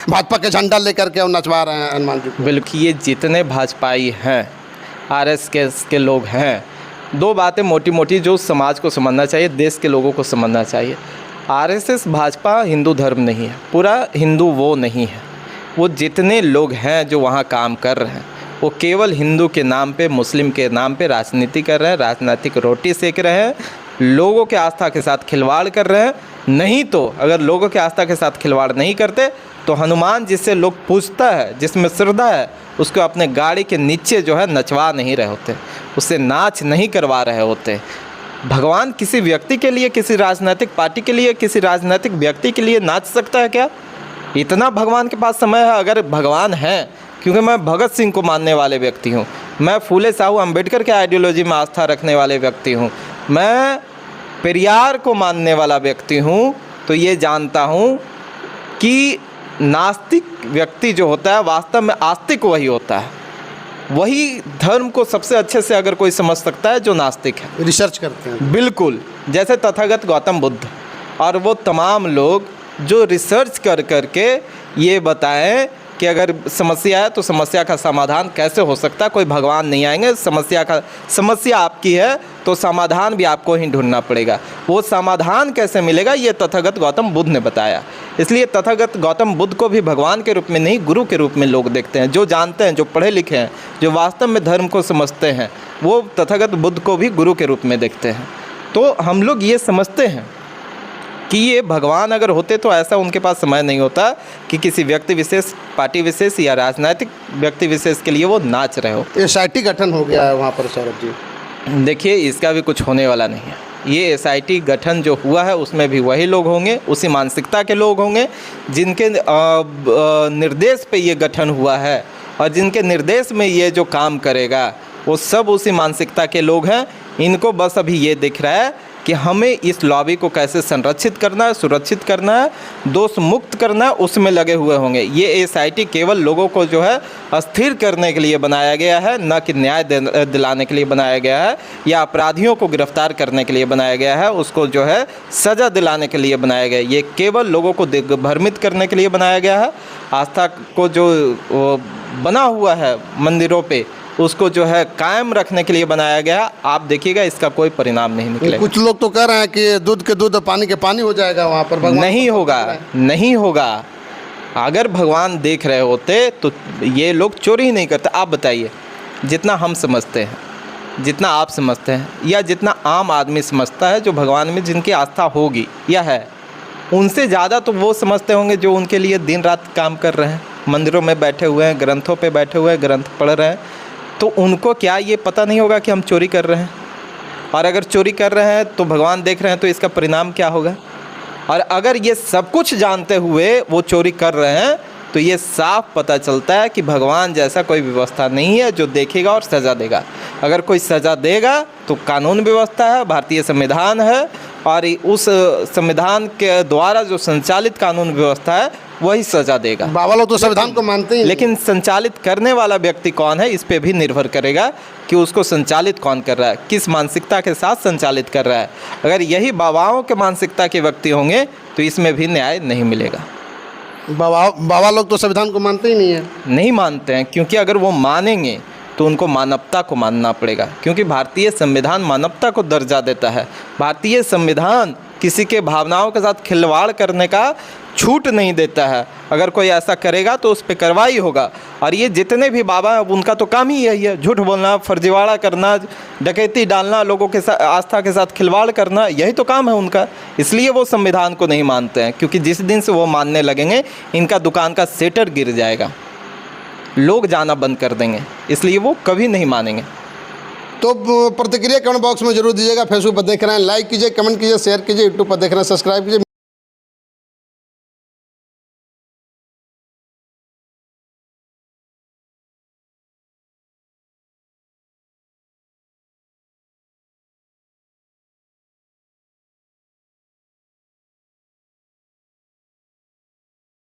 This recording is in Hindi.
भाजपा के झंडा लेकर के और नचवा रहे हैं हनुमान जी को। बिल्कुल, ये जितने भाजपाई हैं, आरएसएस के लोग हैं, दो बातें मोटी मोटी जो समाज को समझना चाहिए, देश के लोगों को समझना चाहिए। आरएसएस भाजपा हिंदू धर्म नहीं है, पूरा हिंदू वो नहीं है। वो जितने लोग हैं जो वहाँ काम कर रहे हैं, वो केवल हिंदू के नाम पे, मुस्लिम के नाम पे राजनीति कर रहे हैं, राजनीतिक रोटी सेक रहे हैं, लोगों के आस्था के साथ खिलवाड़ कर रहे हैं। नहीं तो अगर लोगों के आस्था के साथ खिलवाड़ नहीं करते तो हनुमान जिससे लोग पूजता है, जिसमें श्रद्धा है, उसको अपने गाड़ी के नीचे जो है नचवा नहीं रहे होते, उससे नाच नहीं करवा रहे होते। भगवान किसी व्यक्ति के लिए, किसी राजनीतिक पार्टी के लिए, किसी राजनीतिक व्यक्ति के लिए नाच सकता है क्या? इतना भगवान के पास समय है? अगर भगवान है, क्योंकि मैं भगत सिंह को मानने वाले व्यक्ति हूँ, मैं फूले साहू अम्बेडकर के आइडियोलॉजी में आस्था रखने वाले व्यक्ति हूँ, मैं पेरियार को मानने वाला व्यक्ति हूँ, तो ये जानता हूँ कि नास्तिक व्यक्ति जो होता है वास्तव में आस्तिक वही होता है। वही धर्म को सबसे अच्छे से अगर कोई समझ सकता है जो नास्तिक है। रिसर्च करते हैं। बिल्कुल, जैसे तथागत गौतम बुद्ध और वो तमाम लोग जो रिसर्च कर करके ये बताएं कि अगर समस्या है तो समस्या का समाधान कैसे हो सकता है। कोई भगवान नहीं आएंगे, समस्या आपकी है तो समाधान भी आपको ही ढूंढना पड़ेगा। वो समाधान कैसे मिलेगा ये तथागत गौतम बुद्ध ने बताया। इसलिए तथागत गौतम बुद्ध को भी भगवान के रूप में नहीं, गुरु के रूप में लोग देखते हैं। जो जानते हैं, जो पढ़े लिखे हैं, जो वास्तव में धर्म को समझते हैं, वो तथागत बुद्ध को भी गुरु के रूप में देखते हैं। तो हम लोग ये समझते हैं कि ये भगवान अगर होते तो ऐसा उनके पास समय नहीं होता कि किसी व्यक्ति विशेष, पार्टी विशेष या राजनीतिक व्यक्ति विशेष के लिए वो नाच रहे हो। एसआईटी गठन हो गया है वहाँ पर सौरभ जी। देखिए, इसका भी कुछ होने वाला नहीं है। ये एसआईटी गठन जो हुआ है उसमें भी वही लोग होंगे, उसी मानसिकता के लोग होंगे जिनके निर्देश पे ये गठन हुआ है, और जिनके निर्देश में ये जो काम करेगा वो सब उसी मानसिकता के लोग हैं। इनको बस अभी ये दिख रहा है कि हमें इस लॉबी को कैसे संरक्षित करना है, सुरक्षित करना है, दोष मुक्त करना है, उसमें लगे हुए होंगे। ये एसआईटी केवल लोगों को जो है अस्थिर करने के लिए बनाया गया है, न कि न्याय दिलाने के लिए बनाया गया है, या अपराधियों को गिरफ्तार करने के लिए बनाया गया है, उसको जो है सज़ा दिलाने के लिए बनाया गया है। ये केवल लोगों को दिग्भ्रमित करने के लिए बनाया गया है। आस्था को जो बना हुआ है मंदिरों पे, उसको जो है कायम रखने के लिए बनाया गया। आप देखिएगा इसका कोई परिणाम नहीं निकलेगा। कुछ लोग तो कह रहे हैं कि दूध के दूध, पानी के पानी हो जाएगा वहाँ पर। नहीं होगा, नहीं होगा। अगर भगवान देख रहे होते तो ये लोग चोरी ही नहीं करते। आप बताइए, जितना हम समझते हैं, जितना आप समझते हैं, या जितना आम आदमी समझता है जो भगवान में जिनकी आस्था होगी या है, उनसे ज़्यादा तो वो समझते होंगे जो उनके लिए दिन रात काम कर रहे हैं, मंदिरों में बैठे हुए हैं, ग्रंथों पे बैठे हुए हैं, ग्रंथ पढ़ रहे हैं। तो उनको क्या ये पता नहीं होगा कि हम चोरी कर रहे हैं? और अगर चोरी कर रहे हैं तो भगवान देख रहे हैं तो इसका परिणाम क्या होगा? और अगर ये सब कुछ जानते हुए वो चोरी कर रहे हैं तो ये साफ पता चलता है कि भगवान जैसा कोई व्यवस्था नहीं है जो देखेगा और सज़ा देगा। अगर कोई सज़ा देगा तो कानून व्यवस्था है, भारतीय संविधान है, और उस संविधान के द्वारा जो संचालित कानून व्यवस्था है वही सज़ा देगा। बाबा लोग तो संविधान को मानते ही, लेकिन संचालित करने वाला व्यक्ति कौन है इस पे भी निर्भर करेगा कि उसको संचालित कौन कर रहा है, किस मानसिकता के साथ संचालित कर रहा है। अगर यही बाबाओं के मानसिकता के व्यक्ति होंगे तो इसमें भी न्याय नहीं मिलेगा। बाबा लोग तो संविधान को मानते ही नहीं है। नहीं मानते हैं, क्योंकि अगर वो मानेंगे तो उनको मानवता को मानना पड़ेगा, क्योंकि भारतीय संविधान मानवता को दर्जा देता है। भारतीय संविधान किसी के भावनाओं के साथ खिलवाड़ करने का छूट नहीं देता है। अगर कोई ऐसा करेगा तो उस पर कार्रवाई होगा। और ये जितने भी बाबा हैं उनका तो काम ही यही है, झूठ बोलना, फर्जीवाड़ा करना, डकैती डालना, लोगों के साथ आस्था के साथ खिलवाड़ करना, यही तो काम है उनका। इसलिए वो संविधान को नहीं मानते हैं, क्योंकि जिस दिन से वो मानने लगेंगे इनका दुकान का सेटर गिर जाएगा, लोग जाना बंद कर देंगे, इसलिए वो कभी नहीं मानेंगे। तो प्रतिक्रिया कमेंट बॉक्स में जरूर दीजिएगा। फेसबुक पर देख रहे हैं लाइक कीजिए, कमेंट कीजिए, शेयर कीजिए, यूट्यूब पर देख रहे हैं सब्सक्राइब कीजिए।